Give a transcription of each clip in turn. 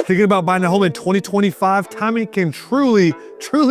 Thinking about buying a home in 2025, timing can truly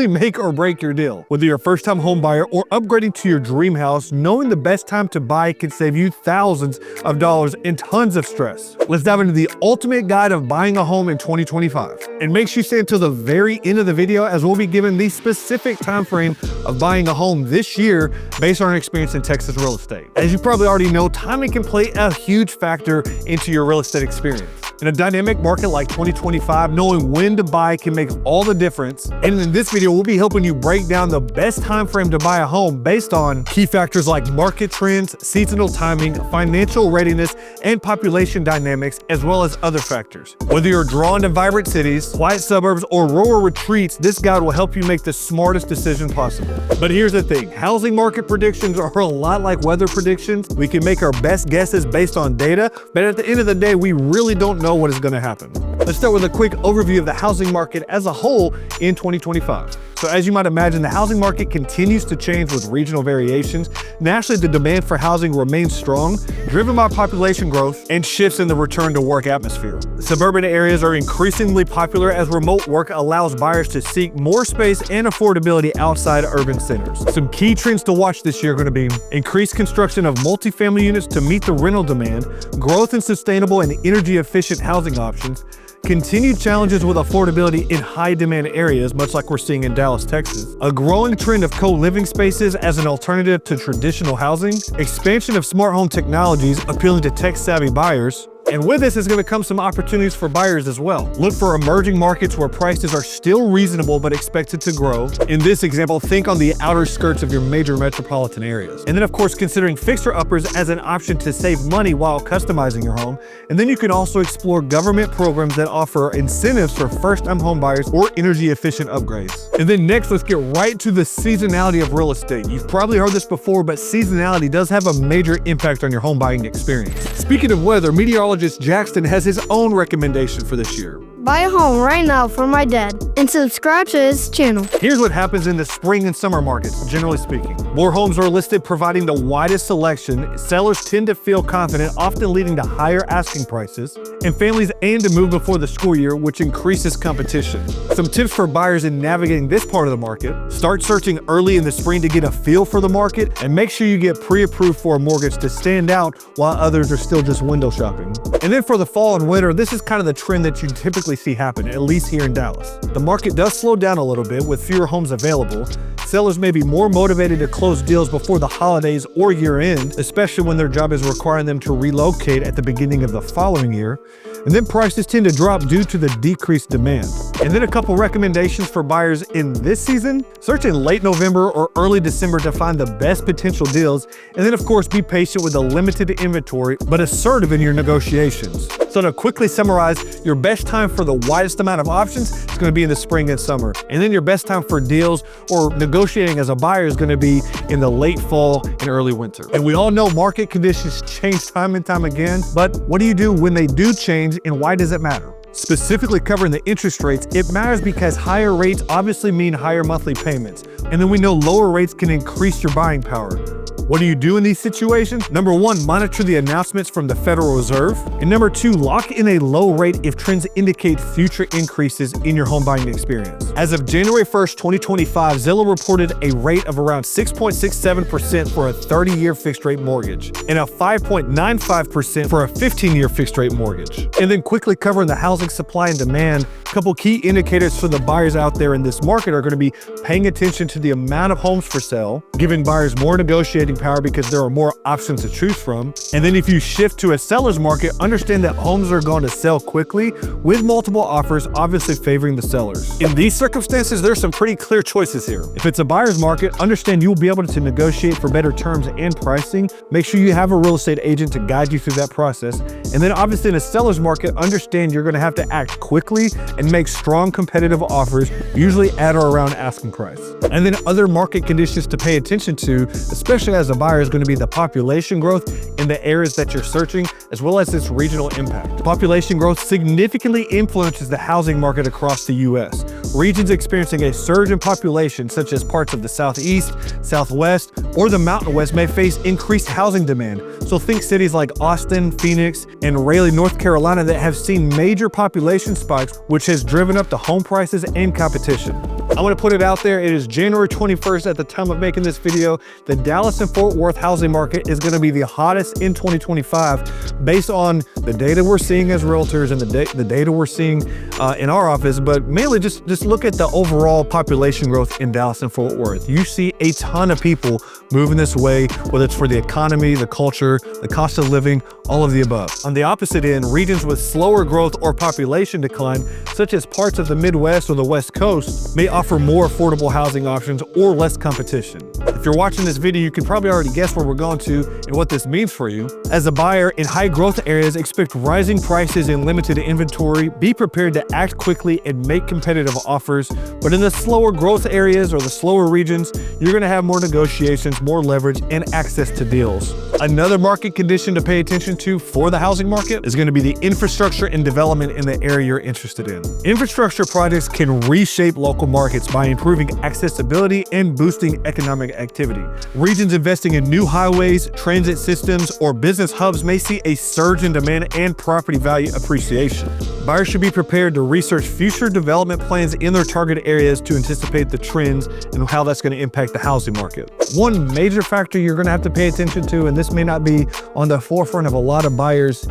make or break your deal. Whether you're a first-time home buyer or upgrading to your dream house, knowing the best time to buy can save you thousands of dollars and tons of stress. Let's dive into the ultimate guide of buying a home in 2025. And make sure you stay until the very end of the video, as we'll be given the specific time frame of buying a home this year based on our experience in Texas real estate. As you probably already know, timing can play a huge factor into your real estate experience. In a dynamic market like 2025, knowing when to buy can make all the difference. And in this video, we'll be helping you break down the best time frame to buy a home based on key factors like market trends, seasonal timing, financial readiness, and population dynamics, as well as other factors. Whether you're drawn to vibrant cities, quiet suburbs, or rural retreats, this guide will help you make the smartest decision possible. But here's the thing, housing market predictions are a lot like weather predictions. We can make our best guesses based on data, but at the end of the day, we really don't know what is going to happen. Let's start with a quick overview of the housing market as a whole in 2025. So as you might imagine, the housing market continues to change with regional variations. Nationally, the demand for housing remains strong, driven by population growth and shifts in the return to work atmosphere. Suburban areas are increasingly popular as remote work allows buyers to seek more space and affordability outside urban centers. Some key trends to watch this year are going to be increased construction of multifamily units to meet the rental demand, growth in sustainable and energy efficient housing options, continued challenges with affordability in high-demand areas, much like we're seeing in Dallas, Texas, a growing trend of co-living spaces as an alternative to traditional housing, expansion of smart home technologies appealing to tech-savvy buyers, and with this is going to come some opportunities for buyers as well. Look for emerging markets where prices are still reasonable but expected to grow. In this example, think on the outer skirts of your major metropolitan areas. And then of course, considering fixer-uppers as an option to save money while customizing your home. And then you can also explore government programs that offer incentives for first-time home buyers or energy-efficient upgrades. And then next, let's get right to the seasonality of real estate. You've probably heard this before, but seasonality does have a major impact on your home buying experience. Speaking of weather, meteorologist Jackson has his own recommendation for this year. Buy a home right now for my dad and subscribe to his channel. Here's what happens in the spring and summer markets, generally speaking. More homes are listed, providing the widest selection. Sellers tend to feel confident, often leading to higher asking prices. And families aim to move before the school year, which increases competition. Some tips for buyers in navigating this part of the market: start searching early in the spring to get a feel for the market, and make sure you get pre-approved for a mortgage to stand out while others are still just window shopping. And then for the fall and winter, this is kind of the trend that you typically see happen, at least here in Dallas. The market does slow down a little bit with fewer homes available. Sellers may be more motivated to close deals before the holidays or year end, especially when their job is requiring them to relocate at the beginning of the following year. And then prices tend to drop due to the decreased demand. And then a couple recommendations for buyers in this season: search in late November or early December to find the best potential deals. And then of course, be patient with a limited inventory, but assertive in your negotiations. So to quickly summarize, your best time for the widest amount of options is going to be in the spring and summer. And then your best time for deals or negotiating as a buyer is going to be in the late fall and early winter. And we all know market conditions change time and time again, but what do you do when they do change, and why does it matter? Specifically covering the interest rates, it matters because higher rates obviously mean higher monthly payments. And then we know lower rates can increase your buying power. What do you do in these situations? Number one, monitor the announcements from the Federal Reserve. And number two, lock in a low rate if trends indicate future increases in your home buying experience. As of January 1st, 2025, Zillow reported a rate of around 6.67% for a 30-year fixed rate mortgage and a 5.95% for a 15-year fixed rate mortgage. And then quickly covering the housing supply and demand, a couple key indicators for the buyers out there in this market are going to be paying attention to the amount of homes for sale, giving buyers more negotiating power because there are more options to choose from. And then if you shift to a seller's market, understand that homes are going to sell quickly with multiple offers, obviously favoring the sellers. In these circumstances, there's some pretty clear choices here. If it's a buyer's market, understand you'll be able to negotiate for better terms and pricing. Make sure you have a real estate agent to guide you through that process. And then obviously in a seller's market, understand you're going to have to act quickly and make strong competitive offers, usually at or around asking price. And then other market conditions to pay attention to, especially as a buyer, is going to be the population growth in the areas that you're searching, as well as its regional impact. Population growth significantly influences the housing market across the US. regions experiencing a surge in population, such as parts of the Southeast, Southwest, or the Mountain West, may face increased housing demand. So think cities like Austin, Phoenix, and Raleigh, North Carolina that have seen major population spikes, which has driven up the home prices and competition. I want to put it out there, it is January 21st at the time of making this video. The Dallas and Fort Worth housing market is going to be the hottest in 2025 based on the data we're seeing as realtors and the data we're seeing in our office, but mainly just look at the overall population growth in Dallas and Fort Worth. You see a ton of people moving this way, whether it's for the economy, the culture, the cost of living, all of the above. On the opposite end, regions with slower growth or population decline, such as parts of the Midwest or the West Coast, may offer more affordable housing options or less competition. If you're watching this video, you can probably already guess where we're going to and what this means for you. As a buyer in high growth areas, expect rising prices and limited inventory. Be prepared to act quickly and make competitive offers. But in the slower growth areas or the slower regions, you're going to have more negotiations, more leverage, and access to deals. Another market condition to pay attention to for the housing market is going to be the infrastructure and development in the area you're interested in. Infrastructure projects can reshape local markets by improving accessibility and boosting economic activity. Regions investing in new highways, transit systems, or business hubs may see a surge in demand and property value appreciation. Buyers should be prepared to research future development plans in their target areas to anticipate the trends and how that's going to impact the housing market. One major factor you're going to have to pay attention to, and this may not be on the forefront of a lot of buyers'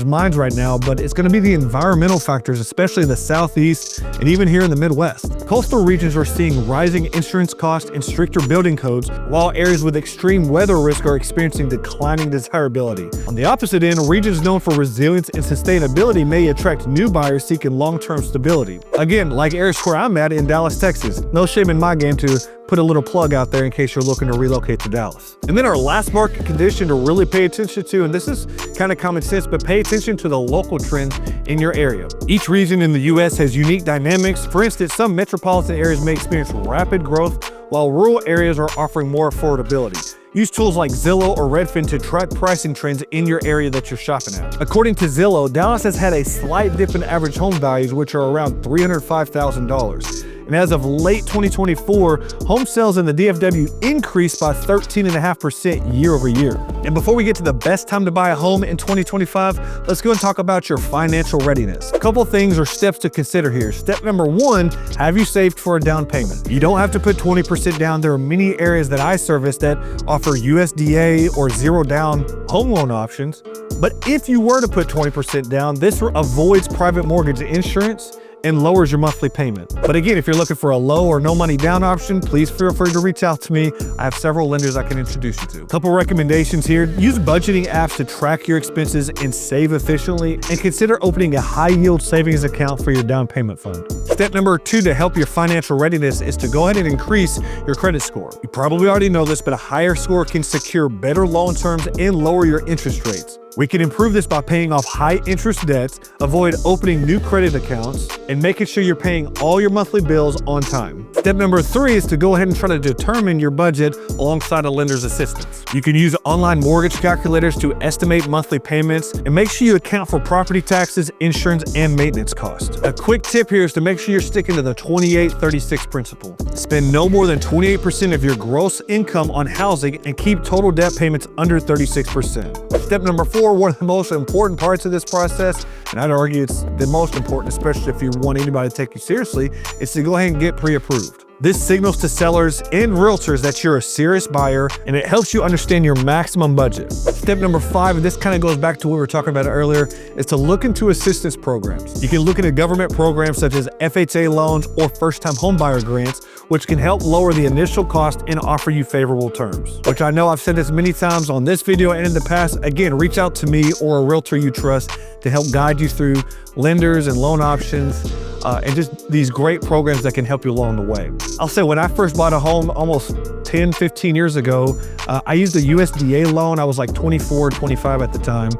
minds right now, but it's going to be the environmental factors, especially in the Southeast and even here in the Midwest. Coastal regions are seeing rising insurance costs and stricter building codes, while areas with extreme weather risk are experiencing declining desirability. On the opposite end, regions known for resilience and sustainability may attract new buyers seeking long-term stability. Again, like areas where I'm at in Dallas, Texas. No shame in my game to put a little plug out there in case you're looking to relocate to Dallas. And then our last market condition to really pay attention to, and this is kind of common sense, but pay attention to the local trends in your area. Each region in the US has unique dynamics. For instance, some metropolitan areas may experience rapid growth, while rural areas are offering more affordability. Use tools like Zillow or Redfin to track pricing trends in your area that you're shopping at. According to Zillow, Dallas has had a slight dip in average home values, which are around $305,000. And as of late 2024, home sales in the DFW increased by 13.5% year over year. And before we get to the best time to buy a home in 2025, let's go and talk about your financial readiness. A couple things or steps to consider here. Step number one, have you saved for a down payment? You don't have to put 20% down. There are many areas that I service that offer USDA or zero down home loan options. But if you were to put 20% down, this avoids private mortgage insurance and lowers your monthly payment. But again, if you're looking for a low or no money down option, please feel free to reach out to me. I have several lenders I can introduce you to. A couple recommendations here. Use budgeting apps to track your expenses and save efficiently, and consider opening a high yield savings account for your down payment fund. Step number two to help your financial readiness is to go ahead and increase your credit score. You probably already know this, but a higher score can secure better loan terms and lower your interest rates. We can improve this by paying off high interest debts, avoid opening new credit accounts, and making sure you're paying all your monthly bills on time. Step number three is to go ahead and try to determine your budget alongside a lender's assistance. You can use online mortgage calculators to estimate monthly payments, and make sure you account for property taxes, insurance, and maintenance costs. A quick tip here is to make sure you're sticking to the 28-36 principle. Spend no more than 28% of your gross income on housing and keep total debt payments under 36%. Step number four, one of the most important parts of this process, and I'd argue it's the most important, especially if you want anybody to take you seriously, is to go ahead and get pre-approved. This signals to sellers and realtors that you're a serious buyer, and it helps you understand your maximum budget. Step number five, and this kind of goes back to what we were talking about earlier, is to look into assistance programs. You can look into government programs such as FHA loans or first-time homebuyer grants, which can help lower the initial cost and offer you favorable terms. Which I know I've said this many times on this video and in the past. Again, reach out to me or a realtor you trust to help guide you through lenders and loan options, and just these great programs that can help you along the way. I'll say when I first bought a home almost 10, 15 years ago, I used a USDA loan. I was like 24, 25 at the time.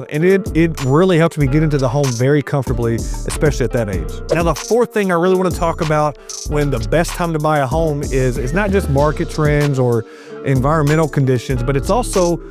And it really helped me get into the home very comfortably, especially at that age. Now, the fourth thing I really want to talk about when the best time to buy a home is not just market trends or environmental conditions, but it's also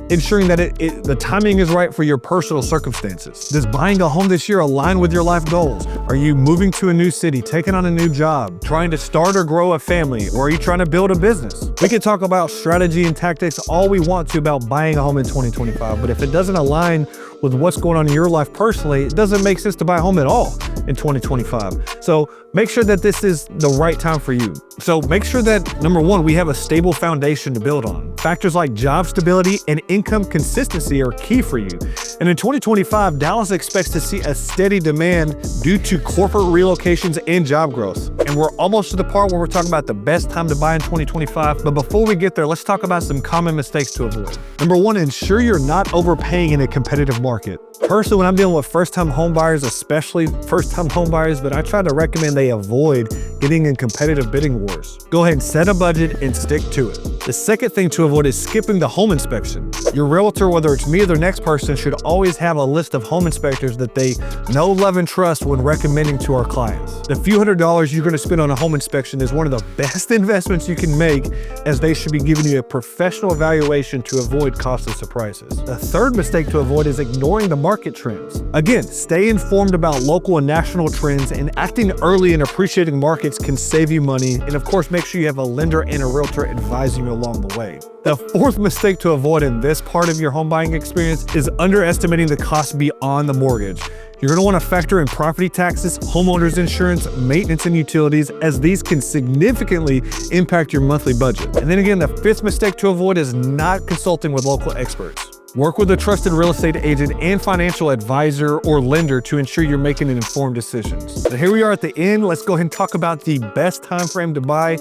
ensuring that the timing is right for your personal circumstances. Does buying a home this year align with your life goals? Are you moving to a new city, taking on a new job, trying to start or grow a family, or are you trying to build a business? We can talk about strategy and tactics all we want to about buying a home in 2025, but if it doesn't align with what's going on in your life personally, it doesn't make sense to buy a home at all in 2025. So make sure that this is the right time for you. So make sure that, number one, we have a stable foundation to build on. Factors like job stability and income consistency are key for you. And in 2025, Dallas expects to see a steady demand due to corporate relocations and job growth. And we're almost to the part where we're talking about the best time to buy in 2025. But before we get there, let's talk about some common mistakes to avoid. Number one, ensure you're not overpaying in a competitive market. Personally, when I'm dealing with first-time home buyers, especially first-time home buyers, but I try to recommend they avoid getting in competitive bidding wars. Go ahead and set a budget and stick to it. The second thing to avoid is skipping the home inspection. Your realtor, whether it's me or the next person, should always have a list of home inspectors that they know, love, and trust when recommending to our clients. The few $100s you're going to spend on a home inspection is one of the best investments you can make, as they should be giving you a professional evaluation to avoid costly surprises. The third mistake to avoid is ignoring the market trends. Again, stay informed about local and national trends, and acting early in appreciating markets can save you money. And of course, make sure you have a lender and a realtor advising you along the way. The fourth mistake to avoid in this part of your home buying experience is underestimating the cost beyond the mortgage. You're going to want to factor in property taxes, homeowners insurance, maintenance, and utilities, as these can significantly impact your monthly budget. And then again, the fifth mistake to avoid is not consulting with local experts. Work with a trusted real estate agent and financial advisor or lender to ensure you're making an informed decisions. So here we are at the end. Let's go ahead and talk about the best time frame to buy.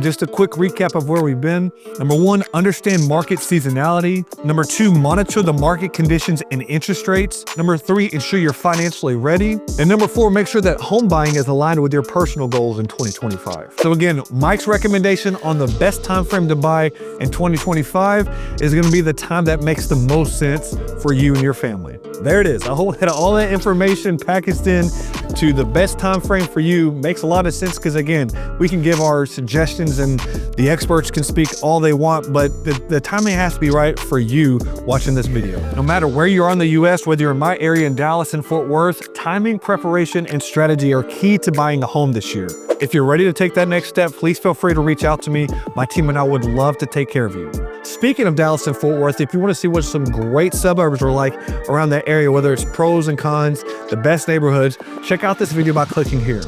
Just a quick recap of where we've been. Number one, understand market seasonality. Number two, monitor the market conditions and interest rates. Number three, ensure you're financially ready. And number four, make sure that home buying is aligned with your personal goals in 2025. So again, Mike's recommendation on the best time frame to buy in 2025 is going to be the time that makes the most sense for you and your family. There it is. I hope that all that information packaged in to the best time frame for you makes a lot of sense, because again, we can give our suggestions and the experts can speak all they want, but the timing has to be right for you watching this video. No matter where you are in the US, whether you're in my area in Dallas and Fort Worth, timing, preparation, and strategy are key to buying a home this year. If you're ready to take that next step, please feel free to reach out to me. My team and I would love to take care of you. Speaking of Dallas and Fort Worth, if you want to see what some great suburbs are like around that area, whether it's pros and cons, the best neighborhoods, check out this video by clicking here.